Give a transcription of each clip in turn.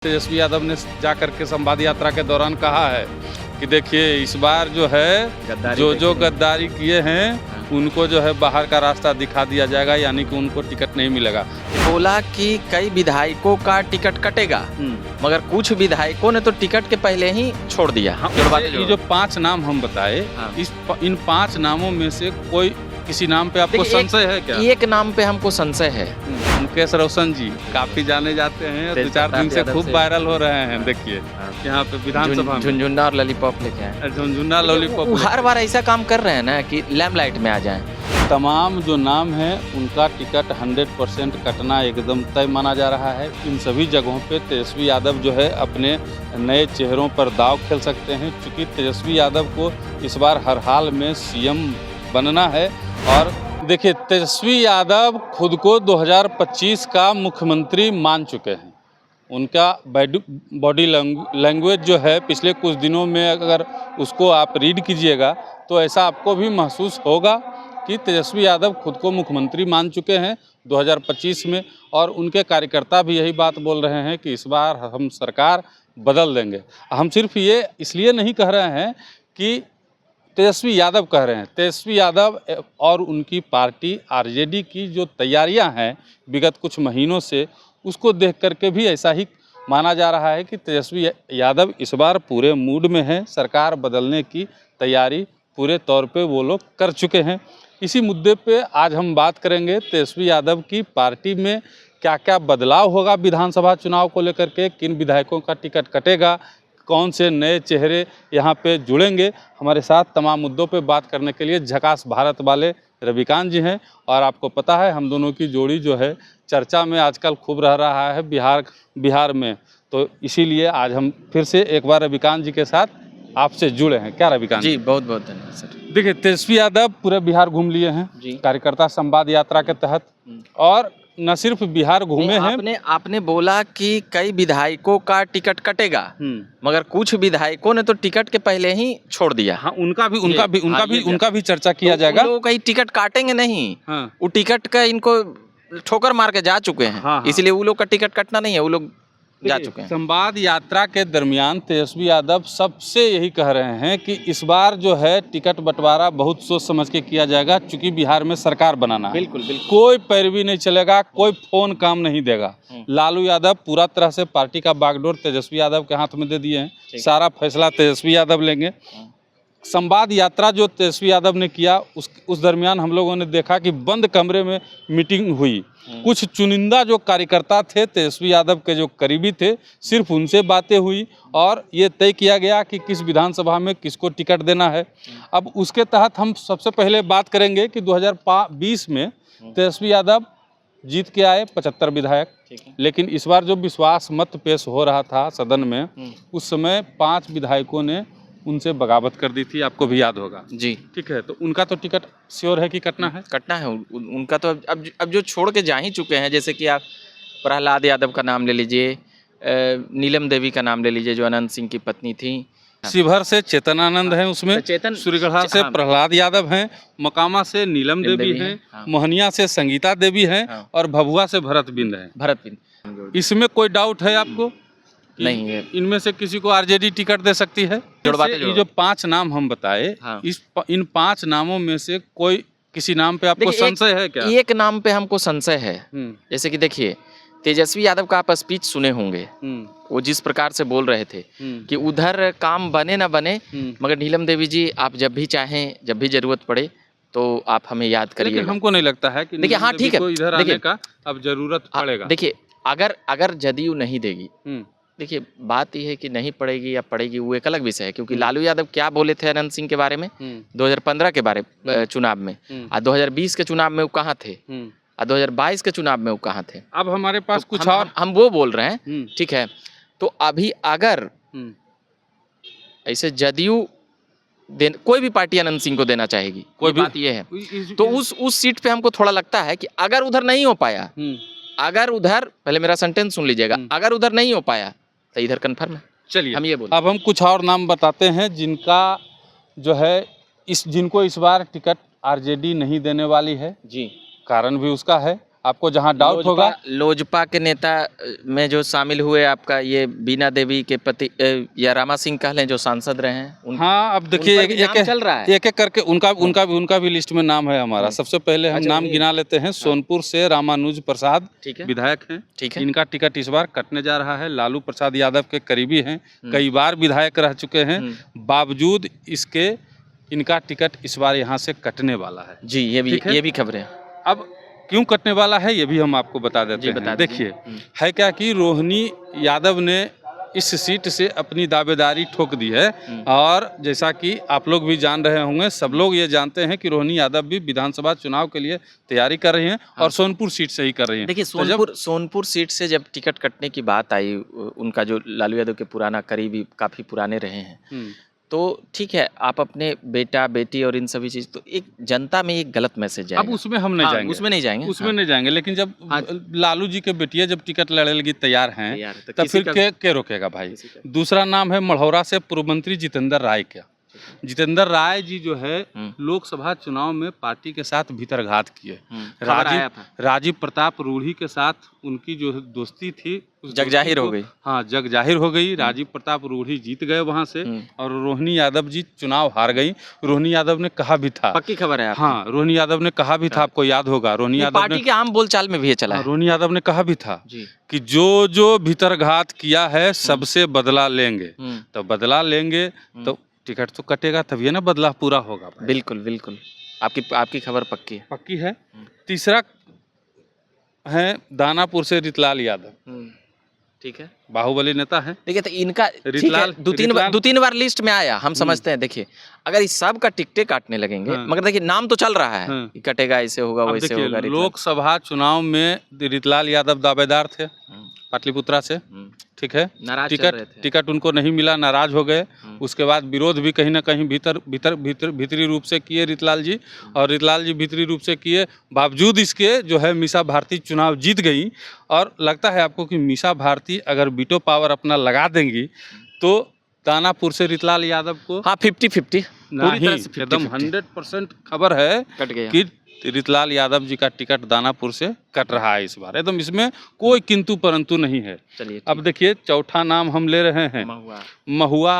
तेजस्वी यादव ने जा करके संवाद यात्रा के दौरान कहा है कि देखिए इस बार जो है जो गद्दारी किए हैं उनको जो है बाहर का रास्ता दिखा दिया जाएगा, यानी कि उनको टिकट नहीं मिलेगा। बोला कि कई विधायकों का टिकट कटेगा, मगर कुछ विधायकों ने तो टिकट के पहले ही छोड़ दिया। ये जो 5 नाम हम बताए, इन 5 नामों में से कोई किसी नाम पे आपको संशय है क्या? एक नाम पे हमको संशय है। मुकेश रोशन जी काफी जाने जाते हैं, 2-4 दिन से खूब वायरल हो रहे हैं। देखिए यहाँ पे विधानसभा में झुनझुना और लॉलीपॉप लेके आए, झुनझुना लॉलीपॉप हर बार ऐसा काम कर रहे हैं ना कि लैम्पलाइट में आ जाएं। तमाम जो नाम है उनका टिकट 100% कटना एकदम तय माना जा रहा है। इन सभी जगहों पे तेजस्वी यादव जो है अपने नए चेहरों पर दांव खेल सकते हैं, क्योंकि तेजस्वी यादव को इस बार हर हाल में सीएम बनना है। और देखिए तेजस्वी यादव खुद को 2025 का मुख्यमंत्री मान चुके हैं। उनका बॉडी लैंग्वेज जो है पिछले कुछ दिनों में अगर उसको आप रीड कीजिएगा तो ऐसा आपको भी महसूस होगा कि तेजस्वी यादव खुद को मुख्यमंत्री मान चुके हैं 2025 में। और उनके कार्यकर्ता भी यही बात बोल रहे हैं कि इस बार हम सरकार बदल देंगे। हम सिर्फ ये इसलिए नहीं कह रहे हैं कि तेजस्वी यादव कह रहे हैं, तेजस्वी यादव और उनकी पार्टी आरजेडी की जो तैयारियां हैं विगत कुछ महीनों से, उसको देख करके भी ऐसा ही माना जा रहा है कि तेजस्वी यादव इस बार पूरे मूड में हैं। सरकार बदलने की तैयारी पूरे तौर पे वो लोग कर चुके हैं। इसी मुद्दे पे आज हम बात करेंगे तेजस्वी यादव की पार्टी में क्या क्या बदलाव होगा विधानसभा चुनाव को लेकर के, किन विधायकों का टिकट कटेगा, कौन से नए चेहरे यहाँ पे जुड़ेंगे। हमारे साथ तमाम मुद्दों पे बात करने के लिए झकास भारत वाले रविकांत जी हैं। और आपको पता है हम दोनों की जोड़ी जो है चर्चा में आजकल खूब रह रहा है बिहार में, तो इसीलिए आज हम फिर से एक बार रविकांत जी के साथ आपसे जुड़े हैं। क्या रविकांत जी? बहुत बहुत धन्यवाद सर। देखिए तेजस्वी यादव पूरे बिहार घूम लिए हैं कार्यकर्ता संवाद यात्रा के तहत, और न सिर्फ बिहार घूमे हैं। आपने बोला कि कई विधायकों का टिकट कटेगा, मगर कुछ विधायकों ने तो टिकट के पहले ही छोड़ दिया। हाँ, उनका भी चर्चा किया जाएगा। वो कहीं टिकट काटेंगे नहीं, हाँ। वो टिकट का इनको ठोकर मार के जा चुके हैं। हाँ। इसलिए वो लोग का टिकट कटना नहीं है, वो लोग जा चुके हैं। संवाद यात्रा के दरमियान तेजस्वी यादव सबसे यही कह रहे हैं कि इस बार जो है टिकट बंटवारा बहुत सोच समझ के किया जाएगा, क्योंकि बिहार में सरकार बनाना है। बिल्कुल। कोई पैरवी नहीं चलेगा, कोई फोन काम नहीं देगा। लालू यादव पूरा तरह से पार्टी का बागडोर तेजस्वी यादव के हाथ में दे दिए हैं, सारा फैसला तेजस्वी यादव लेंगे। संवाद यात्रा जो तेजस्वी यादव ने किया उस दरमियान हम लोगों ने देखा कि बंद कमरे में मीटिंग हुई। कुछ चुनिंदा जो कार्यकर्ता थे तेजस्वी यादव के जो करीबी थे, सिर्फ उनसे बातें हुई और ये तय किया गया कि किस विधानसभा में किसको टिकट देना है। अब उसके तहत हम सबसे पहले बात करेंगे कि 2020 में तेजस्वी यादव जीत के आए 75 विधायक, लेकिन इस बार जो विश्वास मत पेश हो रहा था सदन में, उस समय 5 विधायकों ने उनसे बगावत कर दी थी, आपको भी याद होगा जी। ठीक है, तो उनका तो टिकट श्योर है कि कटना है। उनका तो अब जो छोड़ के जा ही चुके हैं, जैसे कि आप प्रहलाद यादव का नाम ले लीजिए, नीलम देवी का नाम ले लीजिए जो अनंत सिंह की पत्नी थी। शिवहर से चेतनानंद हैं, उसमें सूर्यगढ़ा से प्रहलाद यादव हैं, मकामा से नीलम देवी हैं, मोहनिया से संगीता देवी हैं, और भभुआ से भरत बिंद हैं। इसमें कोई डाउट है आपको? नहीं है। इनमें से किसी को आरजेडी टिकट दे सकती है। ये जो 5 नाम हम बताए, इन 5 नामों में से कोई किसी नाम पे आपको संशय है क्या? एक नाम पे हमको संशय है। जैसे कि देखिए तेजस्वी यादव का आप स्पीच सुने होंगे, वो जिस प्रकार से बोल रहे थे कि उधर काम बने ना बने, मगर नीलम देवी जी आप जब भी चाहें, जब भी जरूरत पड़े तो आप हमें याद करिए। लेकिन हमको नहीं लगता है कि देखिए हाँ ठीक है, इधर आने का अब जरूरत पड़ेगा। देखिए अगर जदयू नहीं देगी, देखिए बात यह है कि नहीं पड़ेगी या पड़ेगी वो एक अलग विषय है, क्योंकि लालू यादव क्या बोले थे अनंत सिंह के बारे में 2015 के बारे चुनाव में, और 2020 के चुनाव में वो कहाँ थे, और 2022 के चुनाव में वो कहाँ थे। अब हमारे पास तो कुछ और हम वो बोल रहे हैं, ठीक है। तो अभी अगर ऐसे जदयू कोई भी पार्टी अनंत सिंह को देना चाहेगी, कोई बात ये है, तो उस सीट पे हमको थोड़ा लगता है कि अगर उधर नहीं हो पाया, अगर उधर, पहले मेरा सेंटेंस सुन लीजिएगा, अगर उधर नहीं हो पाया तो इधर कन्फर्म है। चलिए हम ये बोल, अब हम कुछ और नाम बताते हैं जिनका जो है जिनको इस बार टिकट आरजेडी नहीं देने वाली है जी। कारण भी उसका है, आपको जहां डाउट होगा। लोजपा के नेता में जो शामिल हुए आपका ये बीना देवी के पति या रामा सिंह कह लें जो सांसद रहे हैं हाँ, अब देखिए एक चल रहा है, एक करके उनका भी लिस्ट में नाम है हमारा। सबसे पहले हम नाम गिना लेते हैं। सोनपुर से रामानुज प्रसाद विधायक हैं, ठीक है। इनका टिकट इस बार कटने जा रहा है। लालू प्रसाद यादव के करीबी हैं, कई बार विधायक रह चुके हैं, बावजूद इसके इनका टिकट इस बार यहाँ से कटने वाला है जी। ये भी खबरें। अब क्यों कटने वाला है ये भी हम आपको बता देते हैं। देखिए है क्या कि रोहिणी यादव ने इस सीट से अपनी दावेदारी ठोक दी है, और जैसा कि आप लोग भी जान रहे होंगे, सब लोग ये जानते हैं कि रोहिणी यादव भी विधानसभा चुनाव के लिए तैयारी कर रही हैं और सोनपुर सीट से ही कर रही हैं। देखिए सोनपुर सीट से जब टिकट कटने की बात आई, उनका जो लालू यादव के पुराना करीबी काफ़ी पुराने रहे हैं, तो ठीक है, आप अपने बेटा बेटी और इन सभी चीज़, तो एक जनता में एक गलत मैसेज जाएगा। अब उसमें हम नहीं जाएंगे, उसमें नहीं जाएंगे। लेकिन जब लालू जी के बेटिया जब टिकट लड़ने लगी तैयार हैं, तब फिर क्या रोकेगा भाई। दूसरा नाम है मढ़ौरा से पूर्व मंत्री जितेंद्र राय का। जितेंद्र राय जी जो है लोकसभा चुनाव में पार्टी के साथ भीतरघात किए। राजीव प्रताप रूढ़ी के साथ उनकी जो दोस्ती थी जग जाहिर हो गई। हाँ, जग जाहिर हो गई। राजीव प्रताप रूढ़ी जीत गए वहां से, और रोहिणी यादव जी चुनाव हार गई। रोहिणी यादव ने कहा भी था, पक्की खबर है। हाँ, रोहिणी यादव ने कहा भी था, आपको याद होगा। रोहिणी यादव पार्टी के आम बोलचाल में भी चला। रोहिणी यादव ने कहा भी था कि जो भीतरघात किया है सबसे बदला लेंगे। तो बदला लेंगे तो टिकट तो कटेगा, तभी ना बदलाव पूरा होगा। बिल्कुल आपकी खबर पक्की है। तीसरा है दानापुर से रितलाल यादव, ठीक है, बाहुबली नेता है। देखिए तो इनका रितलाल दो तीन बार लिस्ट में आया, हम समझते हैं। देखिए अगर इस सब का टिकटे काटने लगेंगे, मगर देखिए नाम तो चल रहा है कि कटेगा, ऐसे होगा वैसे होगा। लोकसभा चुनाव में रितलाल यादव दावेदार थे पाटलिपुत्रा से, ठीक है। टिकट उनको नहीं मिला, नाराज हो गए। उसके बाद विरोध भी कहीं ना कहीं भीतरी रूप से किए रितलाल जी, और रितलाल जी भीतरी रूप से किए, बावजूद इसके जो है मीसा भारती चुनाव जीत गई। और लगता है आपको कि मीसा भारती अगर वीटो पावर अपना लगा देंगी तो दानापुर से रितलाल यादव को 50-50 नहीं, एकदम 100% खबर है कि रितलाल यादव जी का टिकट दानापुर से कट रहा है इस बार। एकदम इसमें कोई किंतु परंतु नहीं है। अब देखिए चौथा नाम हम ले रहे हैं महुआ।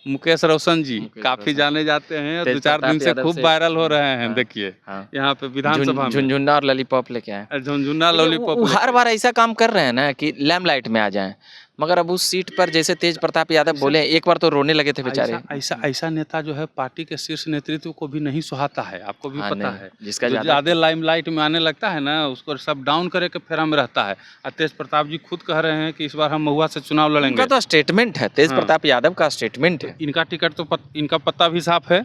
मुकेश रोशन जी काफी जाने जाते हैं, 2-4 दिन से खूब वायरल हो रहे हैं। देखिए यहाँ पे विधानसभा में झुनझुना और लॉलीपॉप लेके आए। झुनझुना लॉलीपॉप हर बार ऐसा काम कर रहे हैं ना कि लैम्पलाइट में आ जाएं, मगर अब उस सीट पर जैसे तेज प्रताप यादव बोले, एक बार तो रोने लगे थे बेचारे। ऐसा नेता जो है पार्टी के शीर्ष नेतृत्व को भी नहीं सुहाता है, आपको भी पता है। जिसका ज्यादा लाइमलाइट में आने लगता है ना, उसको सब डाउन करे के फेरा में रहता है। और तेज प्रताप जी खुद कह रहे हैं कि इस बार हम महुआ से चुनाव लड़ेंगे। इनका तो स्टेटमेंट है, तेज प्रताप यादव का स्टेटमेंट है। इनका टिकट तो इनका पत्ता भी साफ है।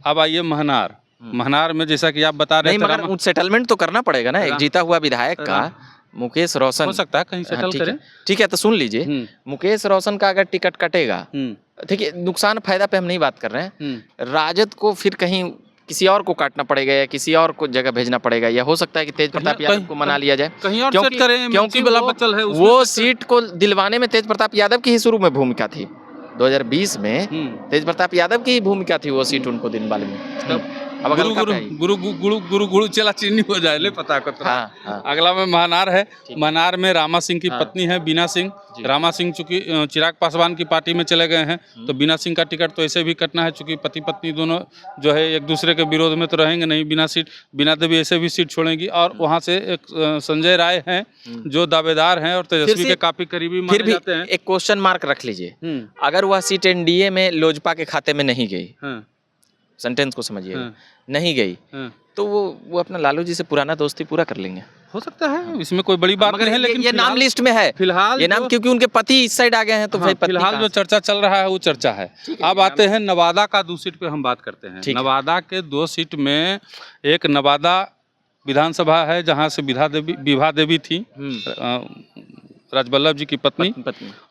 अब आइए महनार में, जैसा कि आप बता रहे हैं, मगर सेटलमेंट तो करना पड़ेगा ना। एक जीता हुआ विधायक का मुकेश रोशन हो सकता है कहीं सेटल करें। ठीक है, तो सुन लीजिए, मुकेश रोशन का अगर टिकट कटेगा, ठीक है, नुकसान फायदा पे हम नहीं बात कर रहे हैं, राजद को फिर कहीं किसी और को काटना पड़ेगा या किसी और को जगह भेजना पड़ेगा, या हो सकता है कि तेज प्रताप यादव को मना लिया जाए कहीं और सेट करें, क्योंकि वो सीट को दिलवाने में तेज प्रताप यादव की ही शुरू में भूमिका थी। 2020 में तेज प्रताप यादव की ही भूमिका थी वो सीट उनको दिलवाने में। अब गुरु चला चीनी हो जाए ले पता को। अगला में महनार है। महनार में रामा सिंह की पत्नी है बीना सिंह। रामा सिंह चूंकि चिराग पासवान की पार्टी में चले गए हैं, तो बीना सिंह का टिकट तो ऐसे भी कटना है, चूंकि पति पत्नी दोनों जो है एक दूसरे के विरोध में तो रहेंगे नहीं। बीना देवी ऐसे भी सीट छोड़ेंगी। और वहाँ से एक संजय राय हैं जो दावेदार हैं और तेजस्वी के काफी करीबी माने जाते हैं। एक क्वेश्चन मार्क रख लीजिए, अगर वह सीट एनडीए में लोजपा के खाते में नहीं गई, सेंटेंस को समझिए, नहीं गई, तो वो अपना लालू जी से पुराना दोस्ती पूरा कर लेंगे। हो सकता है, इसमें कोई बड़ी बात नहीं है। लेकिन ये नाम लिस्ट में है फिलहाल, ये नाम क्योंकि उनके पति इस साइड आ गए हैं, तो भाई फिलहाल जो चर्चा चल रहा है वो चर्चा है। अब आते हैं नवादा का 2 सीट पे हम बात करते हैं। नवादा के 2 सीट में एक नवादा विधानसभा है जहाँ से विभा देवी थी, राजवल्लभ जी की पत्नी,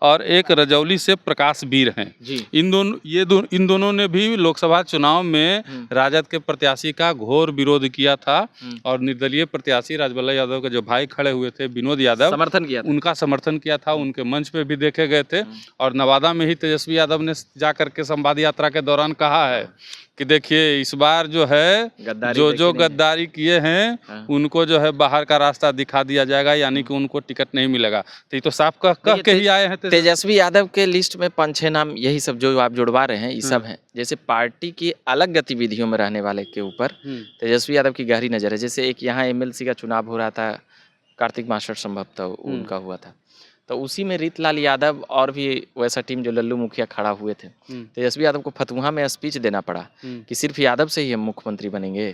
और एक रजौली से प्रकाश वीर हैं। इन दोनों ने भी लोकसभा चुनाव में राजद के प्रत्याशी का घोर विरोध किया था, और निर्दलीय प्रत्याशी राजवल्लभ यादव के जो भाई खड़े हुए थे विनोद यादव, उनका समर्थन किया था। उनके मंच पे भी देखे गए थे। और नवादा में ही तेजस्वी यादव ने जा करके संवाद यात्रा के दौरान कहा है कि देखिए इस बार जो है जो गद्दारी किए हैं हाँ। उनको जो है बाहर का रास्ता दिखा दिया जाएगा, यानी कि उनको टिकट नहीं मिलेगा। तो ये तो साफ कह के ही आए हैं। तेजस्वी यादव के लिस्ट में 5-6 नाम यही सब जो आप जुड़वा रहे हैं ये सब हैं। जैसे पार्टी की अलग गतिविधियों में रहने वाले के ऊपर तेजस्वी यादव की गहरी नज़र है। जैसे एक यहाँ MLC का चुनाव हो रहा था, कार्तिक मास्टर संभवतः उनका हुआ था, तो उसी में रीतलाल यादव और भी वैसा टीम जो लल्लू मुखिया खड़ा हुए थे। तेजस्वी यादव को फतुहा में स्पीच देना पड़ा कि सिर्फ यादव से ही हम मुख्यमंत्री बनेंगे,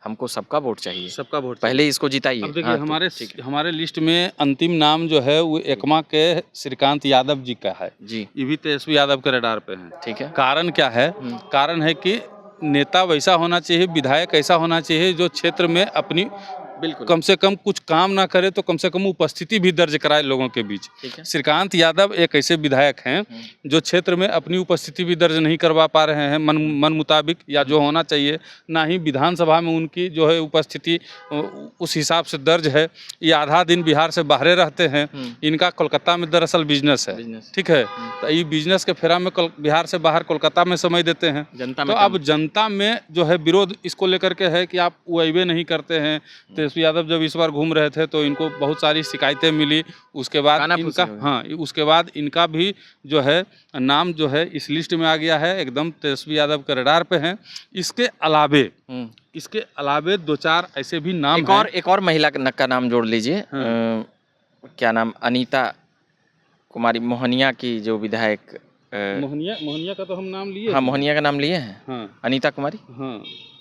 हमको सबका वोट चाहिए, सबका वोट पहले इसको जिताइए। अब देखिए हमारे लिस्ट में अंतिम नाम जो है वो एकमा के श्रीकांत यादव जी का है जी। ये भी तेजस्वी यादव के रडार पे है। ठीक है, कारण क्या है? कारण है कि नेता वैसा होना चाहिए, विधायक ऐसा होना चाहिए जो क्षेत्र में अपनी बिल्कुल कम से कम कुछ काम ना करे तो कम से कम उपस्थिति भी दर्ज कराए लोगों के बीच। श्रीकांत यादव एक ऐसे विधायक हैं जो क्षेत्र में अपनी उपस्थिति भी दर्ज नहीं करवा पा रहे हैं मन मुताबिक, या जो होना चाहिए, ना ही विधानसभा में उनकी जो है उपस्थिति उस हिसाब से दर्ज है। ये आधा दिन बिहार से बाहर रहते हैं। इनका कोलकाता में दरअसल बिजनेस है, ठीक है, तो ये बिजनेस के फेरा में बिहार से बाहर कोलकाता में समय देते हैं। तो अब जनता में जो है विरोध इसको लेकर के है कि आप वेबे नहीं करते हैं। तेजस्वी यादव जब इस बार घूम रहे थे तो इनको बहुत सारी शिकायतें मिली। उसके बाद उसके बाद इनका भी जो है नाम जो है इस लिस्ट में आ गया है, एकदम तेजस्वी यादव के रडार पे हैं। इसके अलावे 2-4 ऐसे भी नाम एक और महिला का नाम जोड़ लीजिए। क्या नाम, अनीता कुमारी मोहनिया की जो विधायक। मोहनिया का तो हम नाम लिए। हाँ, मोहनिया का नाम लिए हैं। हाँ। अनीता कुमारी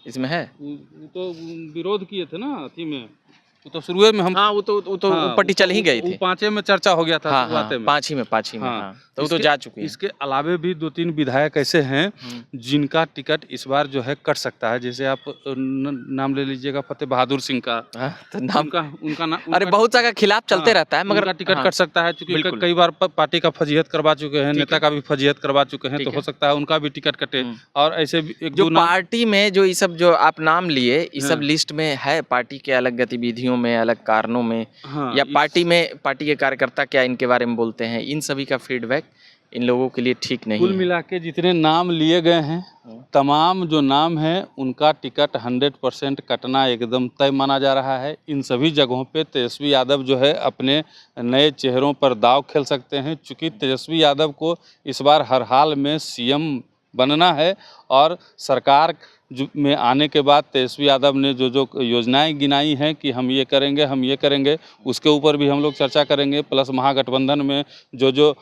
इसमें है। तो विरोध किए थे ना अथी में, तो शुरुए में हम वो तो पट्टी चल ही गई थी। 5 में चर्चा हो गया था। हाँ, 5 में तो वो तो जा चुके हैं। इसके अलावे भी 2-3 विधायक ऐसे हैं जिनका टिकट इस बार जो है कट सकता है। जैसे आप नाम ले लीजिएगा फतेह बहादुर सिंह का। तो नाम उनका नाम अरे बहुत जगह खिलाफ चलते रहता है, मगर टिकट कट सकता है क्योंकि कई बार पार्टी का फजीहत करवा चुके हैं, नेता का भी फजीहत करवा चुके हैं, तो हो सकता है उनका भी टिकट कटे। और ऐसे जो पार्टी में जो ये सब जो आप नाम लिए, ये सब लिस्ट में है पार्टी के अलग गतिविधियों में, अलग कारणों में, या पार्टी के कार्यकर्ता क्या इनके बारे में बोलते हैं, इन सभी का फीडबैक इन लोगों के लिए ठीक नहीं है। कुल मिला के जितने नाम लिए गए हैं, तमाम जो नाम हैं उनका टिकट 100% कटना एकदम तय माना जा रहा है। इन सभी जगहों पे तेजस्वी यादव जो है अपने नए चेहरों पर दांव खेल सकते हैं, चूँकि तेजस्वी यादव को इस बार हर हाल में CM बनना है। और सरकार में आने के बाद तेजस्वी यादव ने जो योजनाएं गिनाई हैं कि हम ये करेंगे, उसके ऊपर भी हम लोग चर्चा करेंगे। प्लस महागठबंधन में जो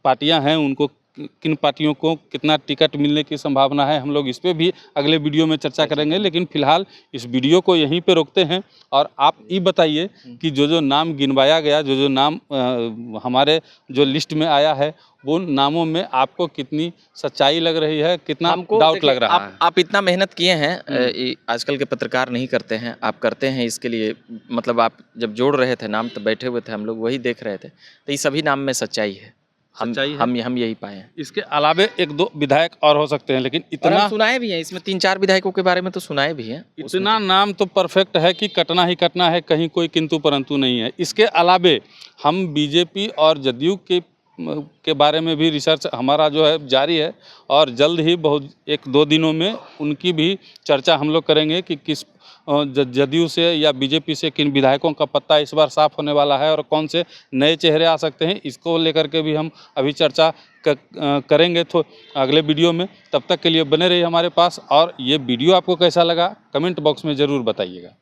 पार्टियां हैं उनको किन पार्टियों को कितना टिकट मिलने की संभावना है, हम लोग इस पे भी अगले वीडियो में चर्चा करेंगे। लेकिन फिलहाल इस वीडियो को यहीं पे रोकते हैं और आप ये बताइए कि जो नाम गिनवाया गया, जो नाम हमारे जो लिस्ट में आया है, वो नामों में आपको कितनी सच्चाई लग रही है, कितना डाउट लग रहा है? आप इतना मेहनत किए हैं, आजकल के पत्रकार नहीं करते हैं, आप करते हैं इसके लिए। मतलब आप जब जोड़ रहे थे नाम तो बैठे हुए थे, हम लोग वही देख रहे थे, तो ये सभी नाम में सच्चाई है। हम यही पाए हैं। इसके अलावे 1-2 विधायक और हो सकते हैं, लेकिन इतना सुनाए भी हैं इसमें 3-4 विधायकों के बारे में तो सुनाए भी हैं। इतना नाम तो परफेक्ट है कि कटना ही कटना है, कहीं कोई किंतु परंतु नहीं है। इसके अलावे हम बीजेपी और जदयू के बारे में भी रिसर्च हमारा जो है जारी है, और जल्द ही बहुत 1-2 दिनों में उनकी भी चर्चा हम लोग करेंगे कि किस जदयू से या बीजेपी से किन विधायकों का पत्ता इस बार साफ होने वाला है और कौन से नए चेहरे आ सकते हैं। इसको लेकर के भी हम अभी चर्चा करेंगे तो अगले वीडियो में। तब तक के लिए बने रहिए हमारे पास, और ये वीडियो आपको कैसा लगा कमेंट बॉक्स में ज़रूर बताइएगा।